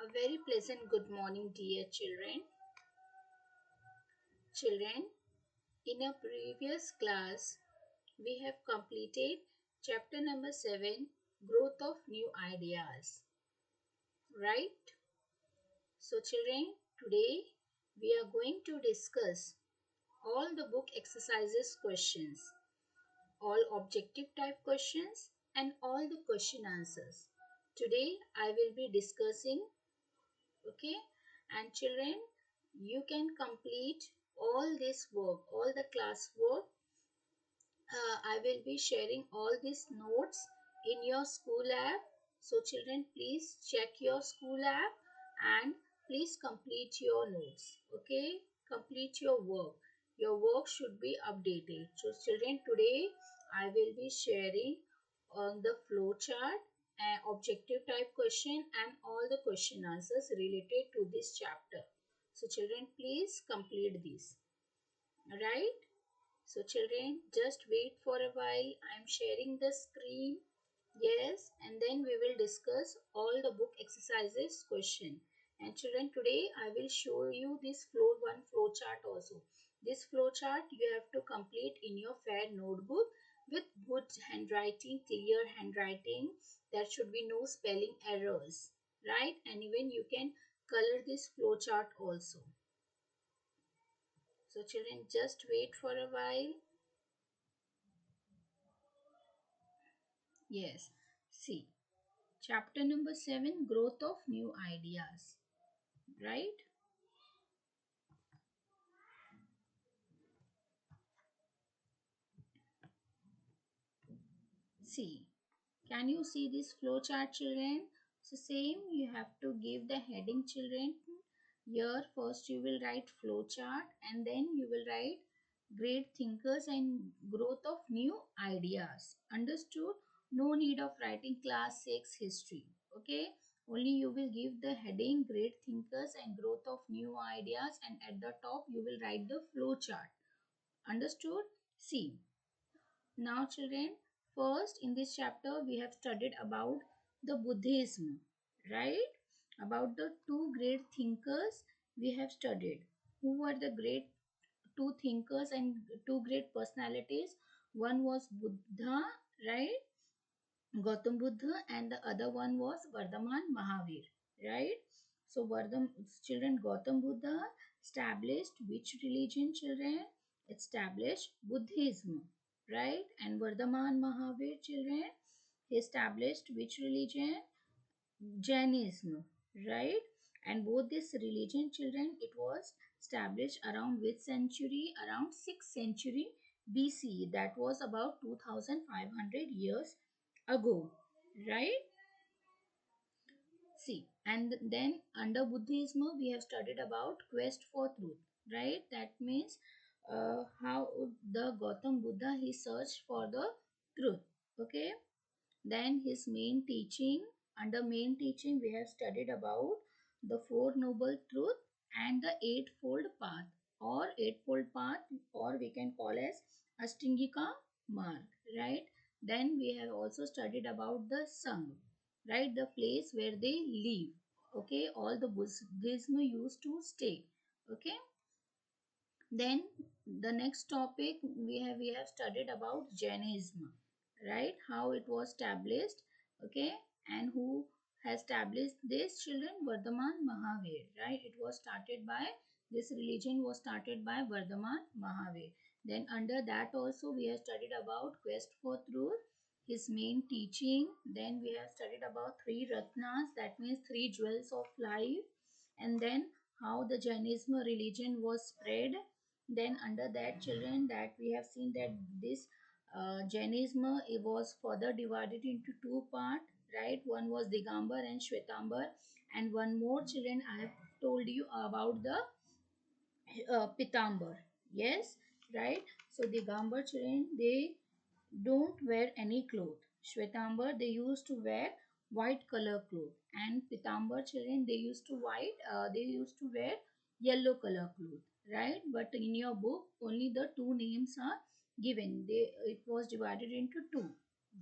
A very pleasant good morning, dear children. Children, in a previous class, we have completed chapter number 7, Growth of New Ideas. Right? So, children, today we are going to discuss all the book exercises questions, all objective type questions, and all the question answers. Today, I will be discussing. Okay, and children, you can complete all this work, all the class work. I will be sharing all these notes in your school app. So children, please check your school app and please complete your notes. Okay, complete your work. Your work should be updated. So children, today I will be sharing on the flow chart and objective type question and all the question answers related to this chapter. So children, please complete this. Right? So children, just wait for a while. I am sharing the screen. Yes, and then we will discuss all the book exercises question. And children, today I will show you this flow chart also. This flow chart you have to complete in your fair notebook with good handwriting, clear handwriting. There should be no spelling errors, right? And even you can color this flow chart also. So children, just wait for a while. Yes. See, chapter number 7, Growth of New Ideas. Right? See, can you see this flow chart, children? So, same, you have to give the heading, children. Here, first you will write flow chart and then you will write great thinkers and growth of new ideas. Understood? No need of writing class 6 history. Okay? Only you will give the heading great thinkers and growth of new ideas, and at the top you will write the flow chart. Understood? See. Now children, first in this chapter we have studied about the Buddhism, right? About the two great thinkers we have studied. Who were the great two thinkers and two great personalities? One was Buddha, right? Gautam Buddha, and the other one was Vardhaman Mahavir, right? So children, Gautam Buddha established which religion, children? Established Buddhism, right? And Vardhaman Mahavir, children, he established which religion? Jainism, right? And both this religion, children, it was established around which century? Around 6th century BC. That was about 2500 years ago, right? See, and then under Buddhism we have studied about quest for truth, right? That means how the Gautam Buddha he searched for the truth. Okay, then his main teaching, under main teaching we have studied about the Four Noble Truth and the Eightfold Path, or Eightfold Path, or we can call as Astingika Marg, right? Then we have also studied about the Sangh, right? The place where they live. Okay, all the Buddhism used to stay. Okay, then the next topic we have studied about Jainism, right? How it was established, okay, and who has established this, children? Vardhaman Mahavir, right? It was started by, this religion was started by Vardhaman Mahavir. Then under that also we have studied about quest for truth, his main teaching. Then we have studied about three Ratnas, that means three jewels of life, and then how the Jainism religion was spread. Then under that, children, that we have seen that this Jainism, it was further divided into two parts, right? One was Digambar and Shwetambar, and one more, children, I have told you about the Pitambar. Yes, right? So Digambar, children, they don't wear any cloth. Shwetambar, they used to wear white color cloth, and Pitambar, children, they used to wear yellow color cloth, right? But in your book only the two names are given. It was divided into two,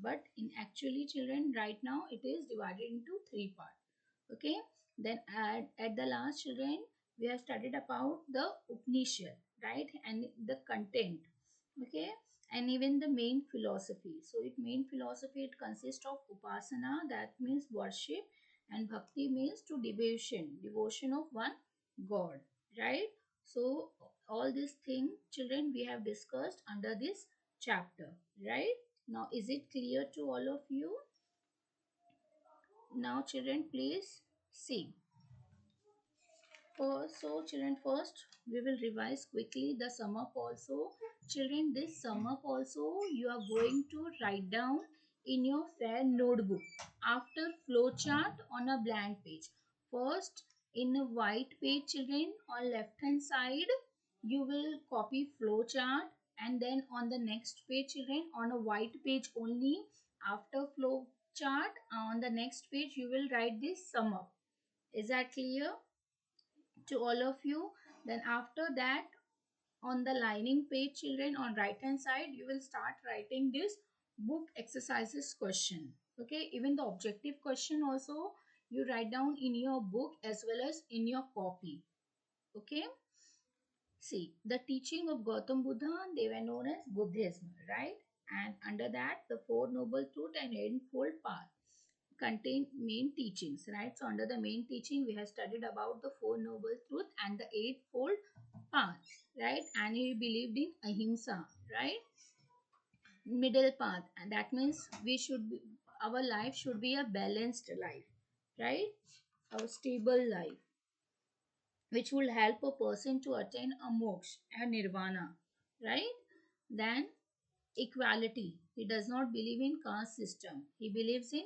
but in actually, children, right now it is divided into three parts. Okay, then at the last, children, we have studied about the Upanishad, right, and the content. Okay, and even the main philosophy. So it main philosophy, it consists of upasana, that means worship, and bhakti means to devotion of one god, right? So all these things, children, we have discussed under this chapter, right? Now is it clear to all of you? Now children, please see. So children, first we will revise quickly the sum up also. Children, this sum up also you are going to write down in your fair notebook after flowchart on a blank page. First, in a white page, children, on left hand side you will copy flowchart, and then on the next page, children, on a white page only, after flowchart on the next page you will write this sum up. Is that clear to all of you? Then after that, on the lining page, children, on right hand side you will start writing this book exercises question. Okay, even the objective question also you write down in your book as well as in your copy. Okay, see, the teaching of Gautam Buddha, they were known as Buddhism, right? And under that, the Four Noble Truth and Eightfold Path contain main teachings, right? So under the main teaching, we have studied about the Four Noble Truth and the Eightfold Path, right? And he believed in Ahimsa, right? Middle path, and that means we should be, our life should be a balanced life, right? A stable life, which will help a person to attain a moksha and nirvana, right? Then equality. He does not believe in caste system. He believes in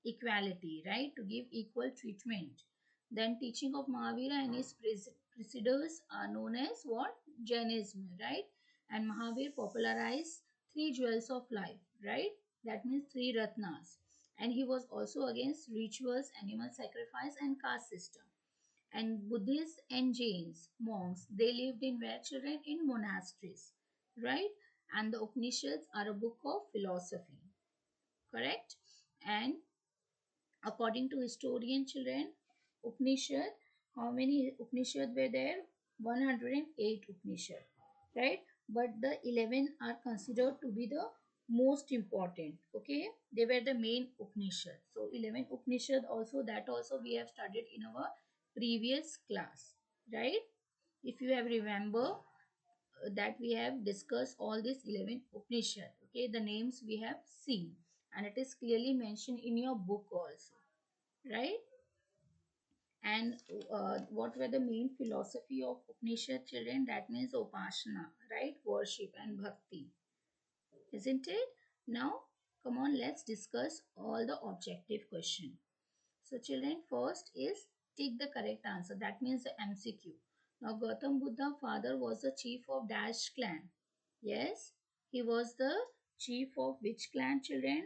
equality, right? To give equal treatment. Then teaching of Mahavira and his preceders are known as what? Jainism, right? And Mahavir popularized three jewels of life, right? That means three ratnas. And he was also against rituals, animal sacrifice, and caste system. And Buddhists and Jains, monks, they lived in where, children? In monasteries, right? And the Upanishads are a book of philosophy, correct? And according to historian, children, Upanishad, how many Upanishad were there? 108 Upanishad, right? But the 11 are considered to be the most important. Okay, they were the main Upanishad. So 11 Upanishad also, that also we have studied in our previous class, right? If you have remember, that we have discussed all these 11 Upanishad. Okay, the names we have seen, and it is clearly mentioned in your book also, right? And what were the main philosophy of Upanishad, children? That means Upasana, right? Worship and Bhakti, isn't it? Now, come on, let's discuss all the objective question. So, children, first is take the correct answer. That means the MCQ. Now, Gautam Buddha father was the chief of Dash clan. Yes, he was the chief of which clan, children?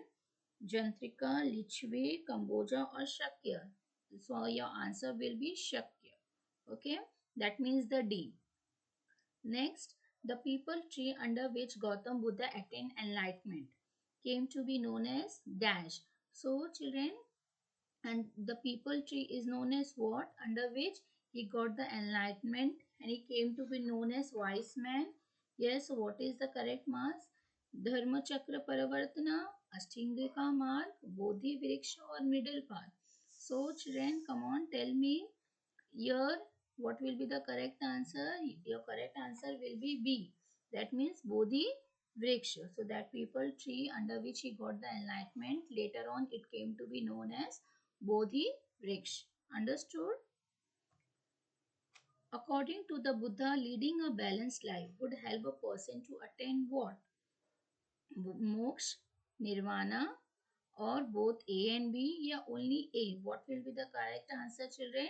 Jantrika, Lichwe, Kamboja, or Shakya. So your answer will be Shakya. Okay, that means the D. Next, the people tree under which Gautam Buddha attained enlightenment came to be known as Dash. So children, and the people tree is known as what? Under which he got the enlightenment and he came to be known as wise man. Yes, so what is the correct mass? Dharma Chakra Paravartana, Astingika Marg, Bodhi Vriksha, or middle path. So children, come on, tell me here what will be the correct answer. Your correct answer will be B. That means Bodhi Vriksha. So that people tree under which he got the enlightenment, later on it came to be known as Bodhi Vriksha. Understood? According to the Buddha, leading a balanced life would help a person to attain what? Moksha, Nirvana, or both A and B, or only A. What will be the correct answer, children?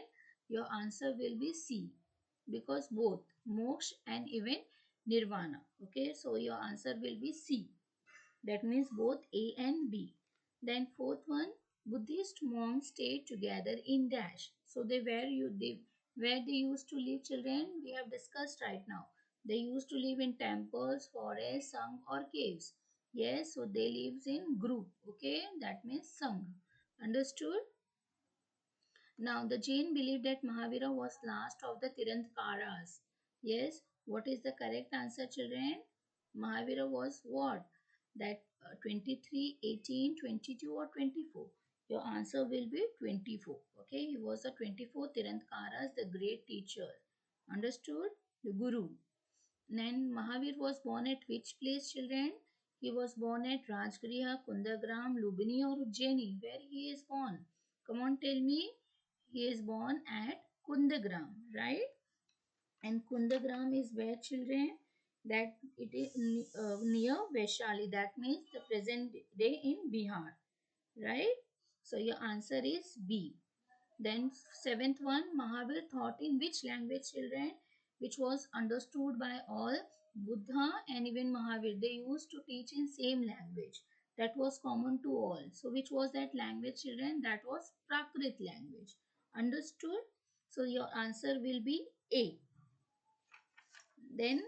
Your answer will be C, because both moksha and even nirvana. Okay, so your answer will be C. That means both A and B. Then fourth one, Buddhist monks stayed together in dash. So they where they used to live, children, we have discussed right now. They used to live in temples, forests, sangha, or caves. Yes, so they lives in group. Okay, that means sangha. Understood? Now, the Jain believed that Mahavira was last of the Tirantharas. Yes, what is the correct answer, children? Mahavira was what? That 23, 18, 22 or 24? Your answer will be 24. Okay, he was the 24 Tirantharas, the great teacher. Understood? The Guru. Then Mahavir was born at which place, children? He was born at Rajgriha, Kundagram, Lubini or Ujjaini. Where he is born? Come on, tell me. He is born at Kundagram, right? And Kundagram is where, children? That it is near Vaishali. That means the present day in Bihar, right? So your answer is B. Then seventh one, Mahavir taught in which language, children? Which was understood by all. Buddha and even Mahavir, they used to teach in same language. That was common to all. So which was that language, children? That was Prakrit language. Understood? So your answer will be A. Then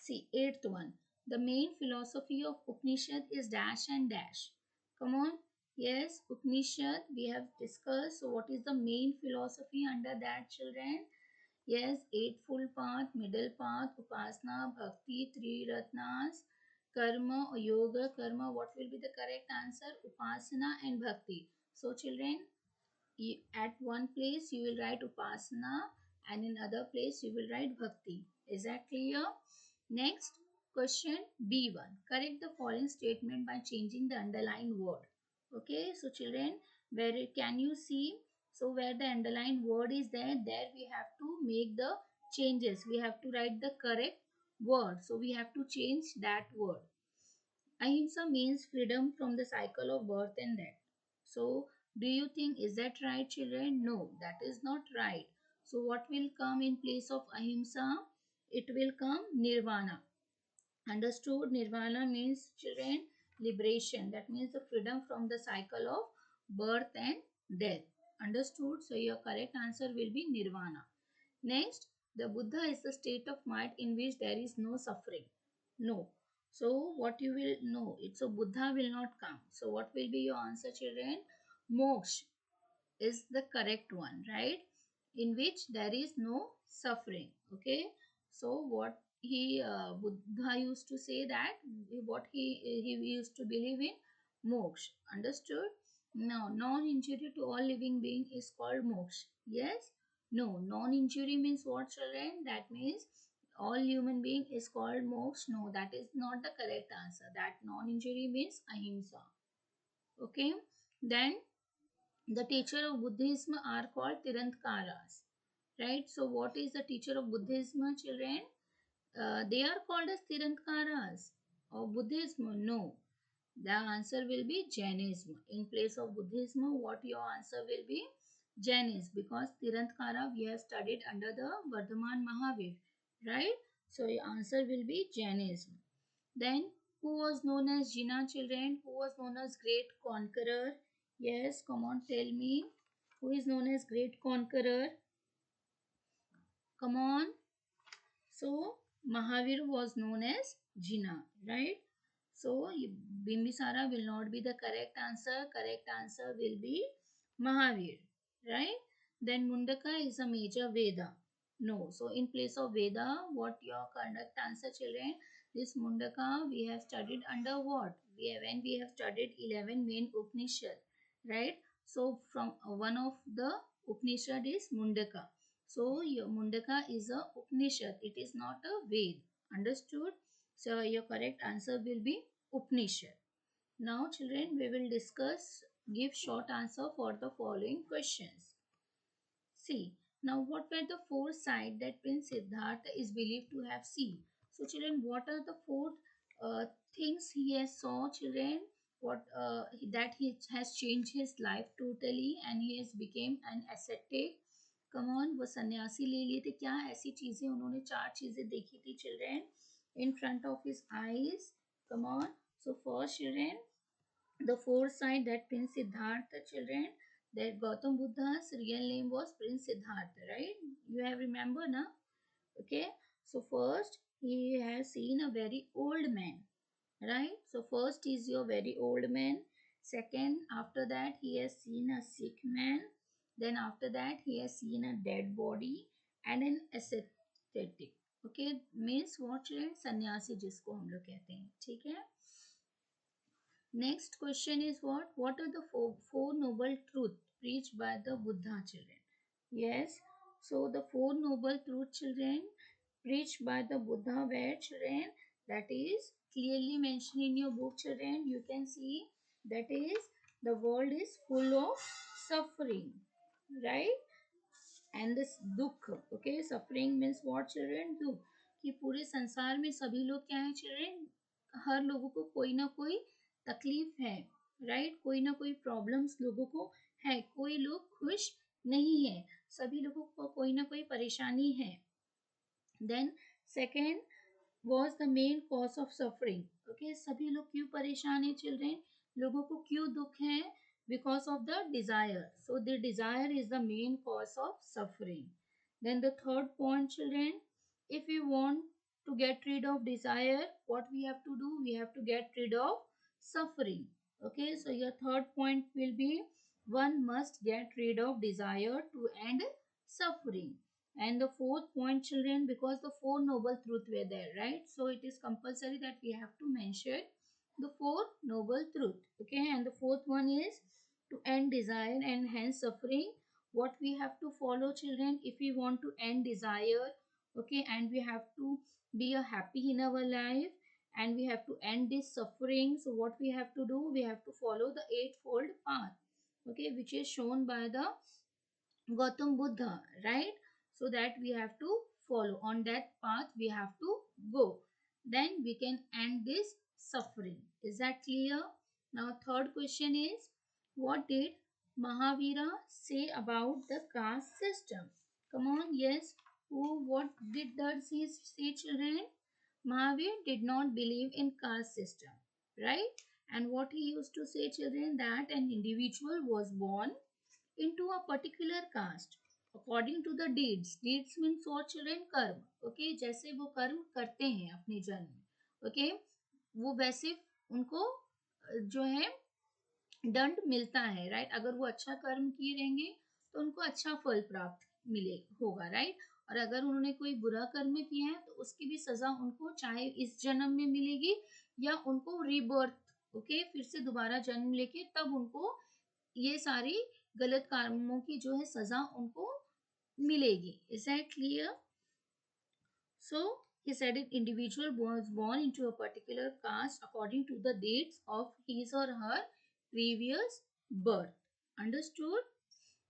see, eighth one. The main philosophy of Upanishad is dash and dash. Come on. Yes, Upanishad we have discussed. So what is the main philosophy under that, children? Yes, eightfold path, middle path, upasana, bhakti, three ratnas, karma or yoga, karma. What will be the correct answer? Upasana and bhakti. So children, at one place you will write upasana and in other place you will write bhakti. Is that clear? Next question B1. Correct the following statement by changing the underlined word. Okay, so children, where can you see? So where the underlined word is there, there we have to make the changes. We have to write the correct word. So we have to change that word. Ahimsa means freedom from the cycle of birth and death. So, do you think is that right, children? No, that is not right. So, what will come in place of ahimsa? It will come nirvana. Understood? Nirvana means, children, liberation. That means the freedom from the cycle of birth and death. Understood? So, your correct answer will be nirvana. Next, the Buddha is the state of mind in which there is no suffering. No. So, what you will know? It's a Buddha will not come. So, what will be your answer, children? Moksha is the correct one, right? In which there is no suffering. Okay. So, what he Buddha used to say that what he used to believe in moksha. Understood? Now, non-injury to all living being is called moksha. Yes. No, non-injury means what, children? That means all human being is called moksha. No, that is not the correct answer. That non-injury means ahimsa. Okay. Then the teacher of Buddhism are called Tirantharas. Right. So what is the teacher of Buddhism, children? They are called as Tirantharas. Or Buddhism? No. The answer will be Jainism. In place of Buddhism, what your answer will be? Jainism. Because Tiranthara we have studied under the Vardhaman Mahavir. Right? So your answer will be Jainism. Then who was known as Jinnah, children? Who was known as great conqueror? Yes, come on, tell me. Who is known as great conqueror? Come on. So Mahavir was known as Jinnah, right? So Bimbisara will not be the correct answer. Correct answer will be Mahavir, right? Then Mundaka is a major Veda. No. So in place of Veda, what your correct answer, children? This Mundaka we have studied under what? When we have studied 11 main Upanishad, right? So from one of the Upanishad is Mundaka. So your Mundaka is a Upanishad. It is not a Ved. Understood? So your correct answer will be Upanishad. Now children, we will discuss, give short answer for the following questions. See, now what were the four sights that Prince Siddhartha is believed to have seen? So children, what are the four uh, things he has saw, children? What that he has changed his life totally and he has became an ascetic. Come on वो सन्यासी ले लिए थे क्या ऐसी चीजें उन्होंने चार चीजें देखी थी children in front of his eyes come on so first children the foresight that Prince Siddhartha, children, that Gautam Buddha's real name was Prince Siddhartha, right? You have remember now? Okay. So first he has seen a very old man, right? So first is your very old man. Second, after that he has seen a sick man. Then after that he has seen a dead body and an ascetic. Okay, means what children, सन्यासी जिसको हम लोग कहते हैं, ठीक है. Next question is what are the four noble truths preached by the Buddha, children? Yes, so the four noble truth, children, preached by the Buddha were, children, that is clearly mentioned in your book, children. You can see that is the world is full of suffering, right? And this दुख, okay, suffering means what, children? दुख. कि पूरे संसार में सभी लोग क्या है, children? हर लोगों को कोई ना कोई तकलीफ है, राइट? कोई ना कोई प्रॉब्लम्स लोगों को है, कोई लोग खुश नहीं है, सभी लोगों को कोई ना कोई परेशानी है. Then second was the main cause of suffering. Okay, सभी लोग क्यों परेशान है, चिल्ड्रेन? लोगों को क्यों दुख है? Because of the desire. So the desire is the main cause of suffering. Then the third point, children, if we want to get rid of desire, what we have to do? We have to get rid of suffering. Okay, so your third point will be one must get rid of desire to end suffering. And the fourth point, children, because the four noble truth were there, right? So it is compulsory that we have to mention the four noble truth. Okay, and the fourth one is to end desire and hence suffering. What we have to follow, children, if we want to end desire, okay, and we have to be a happy in our life and we have to end this suffering. So what we have to do? We have to follow the eightfold path, okay, which is shown by the Gautam Buddha, right? So that we have to follow on that path, we have to go. Then we can end this suffering. Is that clear? Now, third question is what did Mahavira say about the caste system? Come on, yes. Who, what did that say, children? Mahavir did not believe in caste system, right? And what he used to say, children, that an individual was born into a particular caste according to the deeds means what, children? कर्म. Okay, जैसे वो कर्म करते हैं अपने जन्म में, okay, वो वैसे उनको जो है दंड मिलता है, राइट? अगर वो अच्छा कर्म किए रहेंगे तो उनको अच्छा फल प्राप्त मिले होगा, राइट? और अगर उन्होंने कोई बुरा कर्म किया है तो उसकी भी सजा उनको चाहे इस जन्म में मिलेगी या उनको रीबर्थ, ओके, फिर से दोबारा जन्म लेके तब उनको ये सारी गलत कर्मों की जो है सजा उनको मिलेगी. Is that clear? So he said an individual was born into a particular caste according to the dates of his or her previous birth. Understood?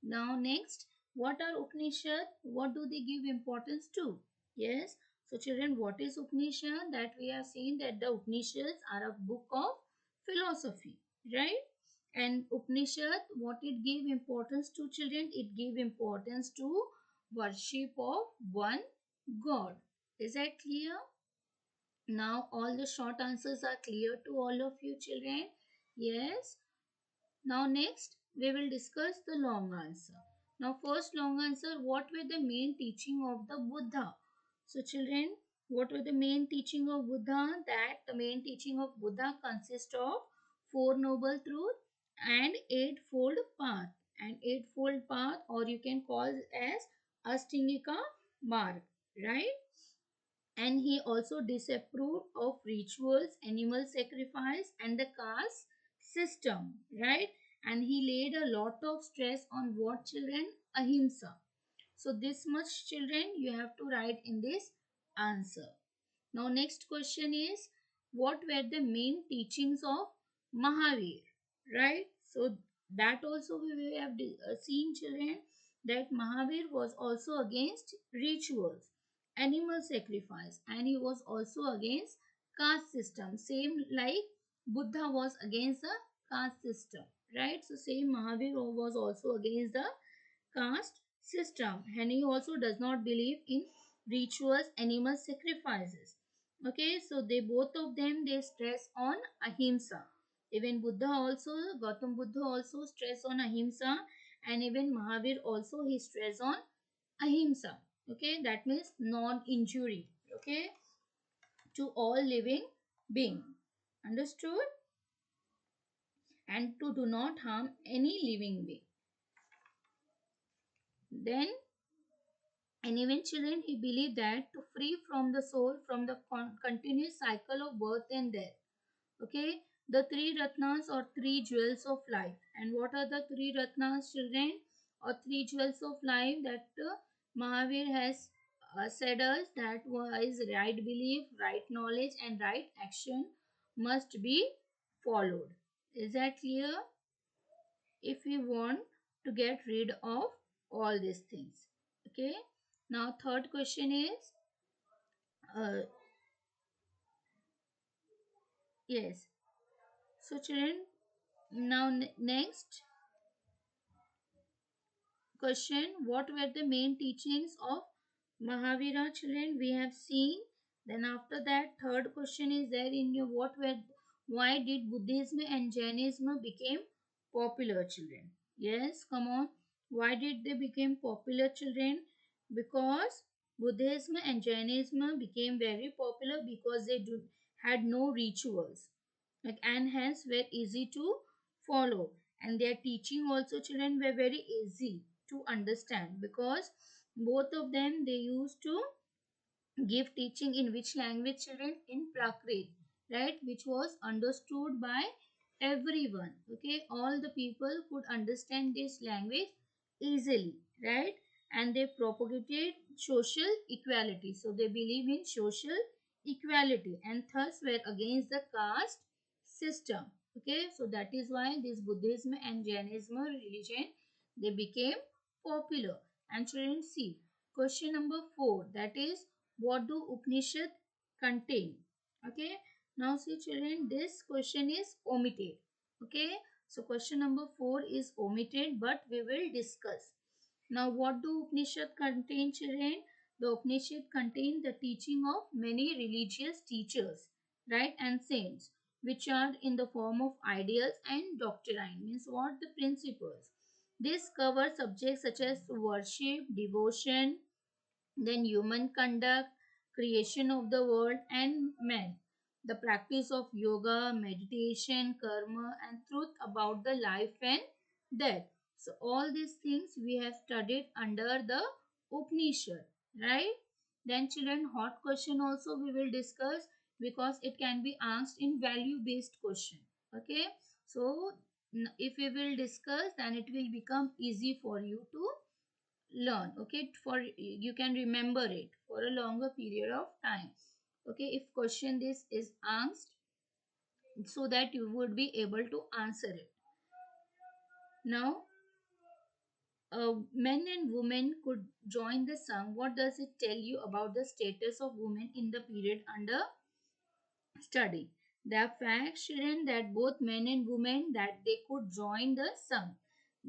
Now next, what are Upanishad? What do they give importance to? Yes. So children, what is Upanishad? That we have seen that the Upanishads are a book of philosophy, right? And Upanishad, what it give importance to, children? It give importance to worship of one God. Is that clear? Now all the short answers are clear to all of you, children. Yes. Now next we will discuss the long answer. Now first long answer, what were the main teaching of the Buddha? So children, what were the main teaching of Buddha? That the main teaching of Buddha consists of four noble truths and eightfold path. And eightfold path, or you can call it as Astingika Marg, right? And he also disapproved of rituals, animal sacrifice, and the caste system, right? And he laid a lot of stress on what, children? Ahimsa. So this much, children, you have to write in this answer. Now next question is what were the main teachings of Mahavir, right? So that also we have seen, children, that Mahavir was also against rituals, animal sacrifice, and he was also against caste system, same like Buddha was against the caste system, right? So same Mahavir was also against the caste system, and he also does not believe in rituals, animal sacrifices. Okay, so they both of them, they stress on ahimsa. Even Buddha also, Gautam Buddha also stress on ahimsa, and even Mahavir also he stress on ahimsa. Okay, that means non-injury, okay, to all living being. Understood? And to do not harm any living being. Then, and even children, he believed that to free from the soul from the continuous cycle of birth and death. Okay, the three ratnas or three jewels of life. And what are the three ratnas, children, or three jewels of life that Mahavir has said us, that was right belief, right knowledge, and right action must be followed. Is that clear? If we want to get rid of all these things. Okay. Now, third question is, uh, yes. So, children, now next question, what were the main teachings of Mahavira, children? We have seen. Then after that, third question is there in your, why did Buddhism and Jainism became popular, children? Yes, come on. Why did they become popular, children? Because Buddhism and Jainism became very popular because had no rituals, like, and hence were easy to follow, and their teaching also, children, were very easy to understand, because both of them, they used to give teaching in which language, children? In Prakrit, right, which was understood by everyone. Okay, all the people could understand this language easily, right? And they propagated social equality, so they believe in social equality and thus were against the caste system. Okay, so that is why this Buddhism and Jainism religion, they became popular. And children, see question number 4, that is, what do Upanishad contain? Okay, now see, children, this question is omitted. Okay, so question number 4 is omitted, but we will discuss. Now, what do Upanishad contain, children? The Upanishad contain the teaching of many religious teachers, right, and saints, which are in the form of ideas and doctrine, means what? The principles. This covers subjects such as worship, devotion, then human conduct, creation of the world and man, the practice of yoga, meditation, karma, and truth about the life and death. So all these things we have studied under the Upanishad, right? Then children, hot question also we will discuss, because it can be asked in value based question. Okay, so if we will discuss, then it will become easy for you to learn. Okay, for you can remember it for a longer period of time. Okay, if question this is asked, so that you would be able to answer it. Now, men and women could join the sung. What does it tell you about the status of women in the period under study? The fact, Shirin, that both men and women, that they could join the sung,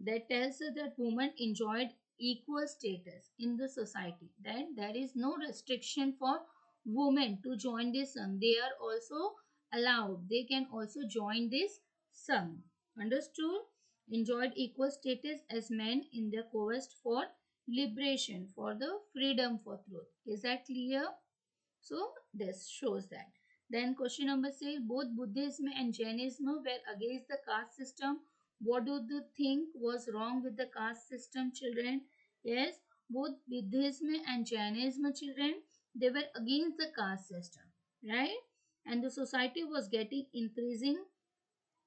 that tells us that women enjoyed equal status in the society, that there is no restriction for women to join this sung. They are also allowed, they can also join this sung. Understood? Enjoyed equal status as men in their quest for liberation, for the freedom for truth. Is that clear? So this shows that. Then question number 6, both Buddhism and Jainism were against the caste system. What do you think was wrong with the caste system, children? Yes, both Buddhism and Jainism, children, they were against the caste system, right? And the society was getting increasing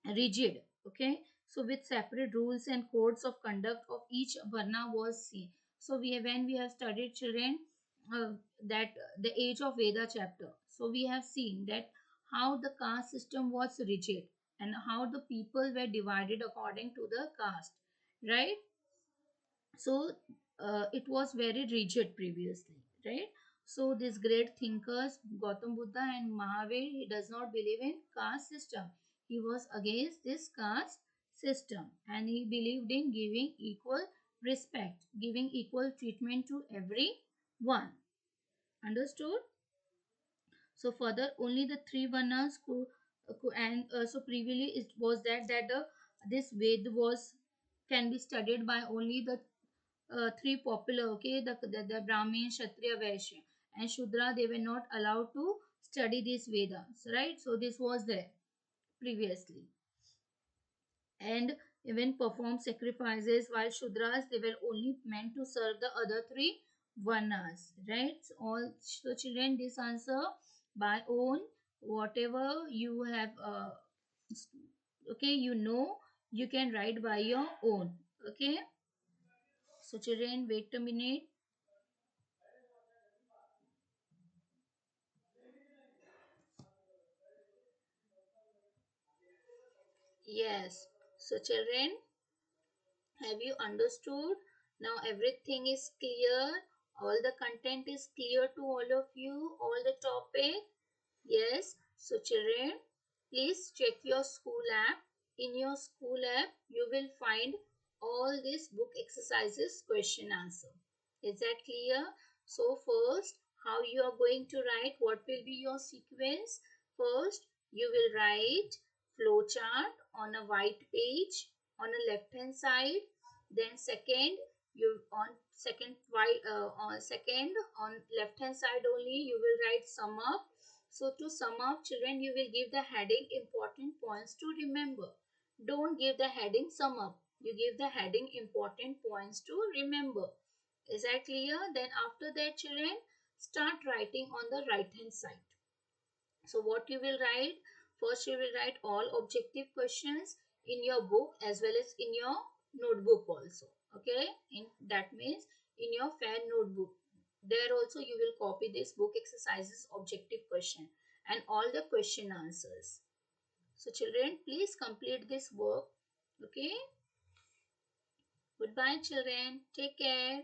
rigid. Okay, so with separate rules and codes of conduct of each varna was seen. So when we have studied, children, that the age of Veda chapter, so we have seen that how the caste system was rigid and how the people were divided according to the caste, right? So it was very rigid previously, right? So these great thinkers, Gautam Buddha and Mahavir, he does not believe in caste system. He was against this caste system, and he believed in giving equal respect, giving equal treatment to everyone. Understood? So further, only the three varnas and so previously it was that this Ved was can be studied by only the three popular, okay, the Brahmin, Kshatriya, Vaishya, and Shudra, they were not allowed to study these Vedas, right? So this was there previously. And even performed sacrifices, while Shudras, they were only meant to serve the other three Varnas, right? So children, this answer by own, whatever you have, okay, you know, you can write by your own, okay? So children, wait a minute. Yes. So children, have you understood? Now everything is clear. All the content is clear to all of you. All the topic. Yes. So children, please check your school app. In your school app, you will find all these book exercises question answer. Is that clear? So first, how you are going to write? What will be your sequence? First, you will write flowchart on a white page on a left hand side. Then second, you on second white on second on left hand side only you will write sum up. So to sum up, children, you will give the heading important points to remember. Don't give the heading sum up. You give the heading important points to remember. Is that clear? Then after that, children, start writing on the right hand side. So what you will write? First you will write all objective questions in your book as well as in your notebook also. Okay? In that means in your fair notebook. There also you will copy this book exercises objective question and all the question answers. So children, please complete this work. Okay? Goodbye children. Take care.